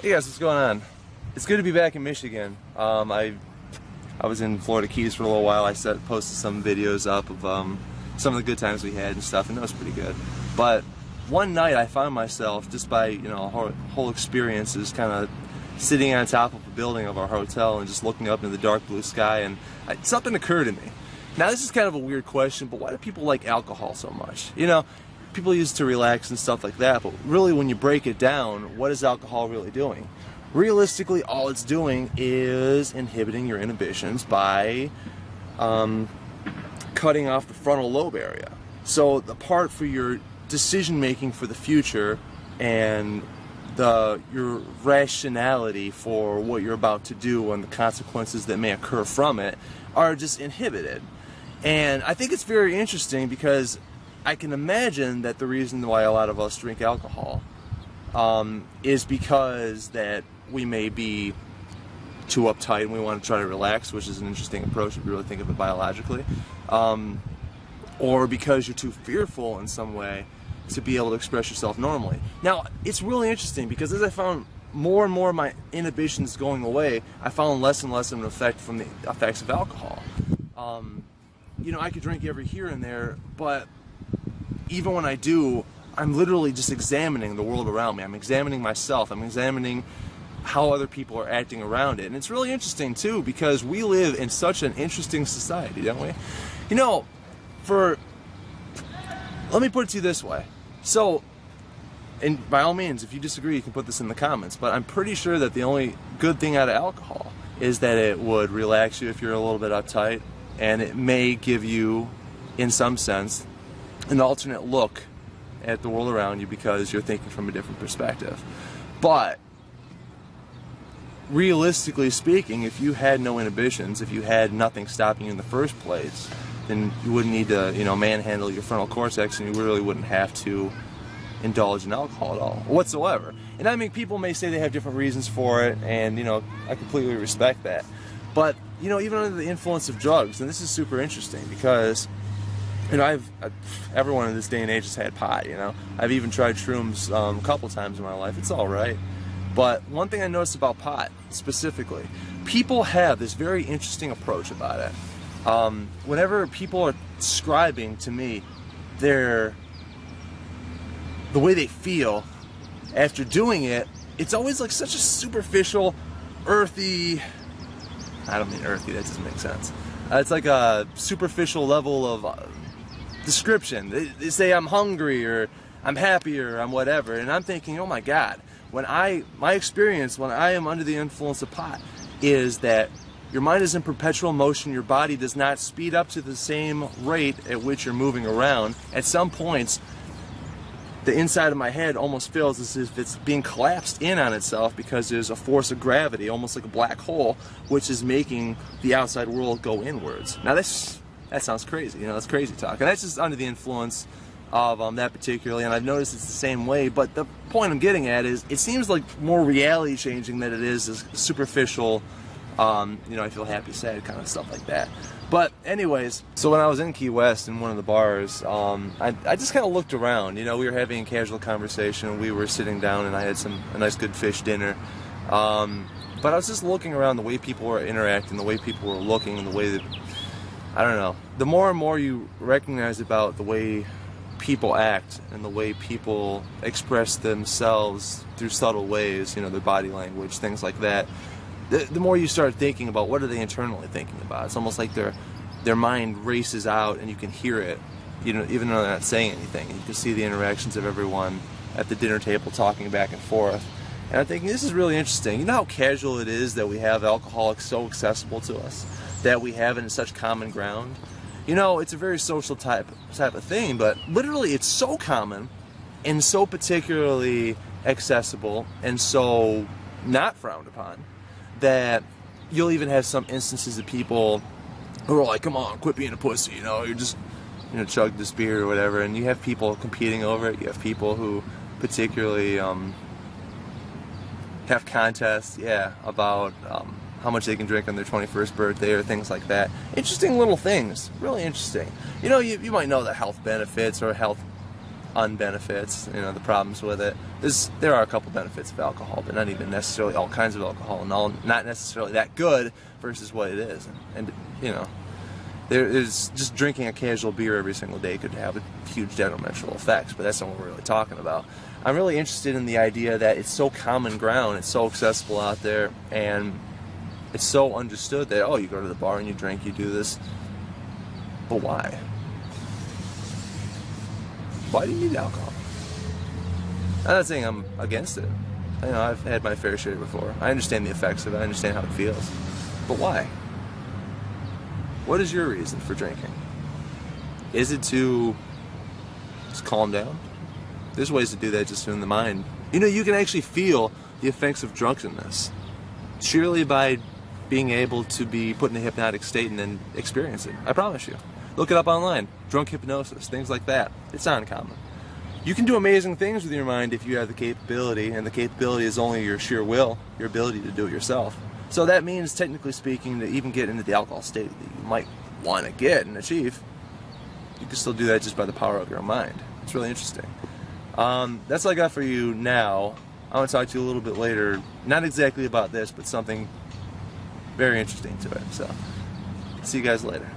Hey guys, what's going on? It's good to be back in Michigan. I was in Florida Keys for a little while. Posted some videos up of some of the good times we had and stuff, and that was pretty good. But one night I found myself, just by whole experiences, kind of sitting on top of a building of our hotel and just looking up into the dark blue sky, and something occurred to me. Now this is kind of a weird question, but why do people like alcohol so much? People use it to relax and stuff like that, but really when you break it down, what is alcohol really doing? Realistically, all it's doing is inhibiting your inhibitions by cutting off the frontal lobe area. So the part for your decision making for the future and your rationality for what you're about to do and the consequences that may occur from it are just inhibited. And I think it's very interesting because I can imagine that the reason why a lot of us drink alcohol is because that we may be too uptight and we want to try to relax, which is an interesting approach if you really think of it biologically, or because you're too fearful in some way to be able to express yourself normally. Now, it's really interesting because as I found more and more of my inhibitions going away, I found less and less of an effect from the effects of alcohol. I could drink every here and there, but even when I do, I'm literally just examining the world around me. I'm examining myself. I'm examining how other people are acting around it. And it's really interesting, too, because we live in such an interesting society, don't we? Let me put it to you this way. So, and by all means, if you disagree, you can put this in the comments, but I'm pretty sure that the only good thing out of alcohol is that it would relax you if you're a little bit uptight, and it may give you, in some sense, an alternate look at the world around you because you're thinking from a different perspective. But realistically speaking, if you had no inhibitions, if you had nothing stopping you in the first place, then you wouldn't need to, manhandle your frontal cortex, and you really wouldn't have to indulge in alcohol at all, whatsoever. And I mean, people may say they have different reasons for it, and I completely respect that. But even under the influence of drugs, and this is super interesting because everyone in this day and age has had pot. I've even tried shrooms a couple times in my life. It's all right. But one thing I noticed about pot specifically, people have this very interesting approach about it. Whenever people are describing to me the way they feel after doing it, it's always like such a superficial, earthy. I don't mean earthy. That doesn't make sense. It's like a superficial level of description. They say I'm hungry or I'm happy or I'm whatever, and I'm thinking, oh my God, my experience when I am under the influence of pot is that your mind is in perpetual motion, your body does not speed up to the same rate at which you're moving around. At some points, the inside of my head almost feels as if it's being collapsed in on itself because there's a force of gravity, almost like a black hole, which is making the outside world go inwards. Now that sounds crazy, that's crazy talk. And that's just under the influence of that particularly, and I've noticed it's the same way, but the point I'm getting at is it seems like more reality changing than it is superficial, I feel happy, sad kind of stuff like that. But anyways, so when I was in Key West in one of the bars, I just kind of looked around. We were having a casual conversation, we were sitting down, and I had a nice good fish dinner. But I was just looking around the way people were interacting, the way people were looking, and the way that, I don't know, the more and more you recognize about the way people act and the way people express themselves through subtle ways, their body language, things like that, the more you start thinking about what are they internally thinking about. It's almost like their mind races out and you can hear it, even though they're not saying anything. You can see the interactions of everyone at the dinner table talking back and forth. And I'm thinking, this is really interesting. You know how casual it is that we have alcohol so accessible to us, that we have it in such common ground? It's a very social type of thing, but literally it's so common and so particularly accessible and so not frowned upon that you'll even have some instances of people who are like, come on, quit being a pussy, you're just, chug this beer or whatever, and you have people competing over it. You have people who particularly have contests, about how much they can drink on their 21st birthday or things like that. Interesting little things, really interesting. You might know the health benefits or health unbenefits, you know, the problems with it. There are a couple benefits of alcohol, but not even necessarily all kinds of alcohol, and all not necessarily that good versus what it is. And you know, there's just drinking a casual beer every single day could have a huge detrimental effects, but that's not what we're really talking about. I'm really interested in the idea that it's so common ground, it's so accessible out there, and it's so understood that, oh, you go to the bar and you drink, you do this, but why? Why do you need alcohol? I'm not saying I'm against it. You know, I've had my fair share before. I understand the effects of it. I understand how it feels. But why? What is your reason for drinking? Is it to just calm down? There's ways to do that just in the mind. You know, you can actually feel the effects of drunkenness surely by being able to be put in a hypnotic state and then experience it. I promise you. Look it up online. Drunk hypnosis, things like that. It's not uncommon. You can do amazing things with your mind if you have the capability, and the capability is only your sheer will, your ability to do it yourself. So that means, technically speaking, to even get into the alcohol state that you might want to get and achieve, you can still do that just by the power of your mind. It's really interesting. That's all I got for you now. I want to talk to you a little bit later, not exactly about this, but something very interesting to it. So, see you guys later.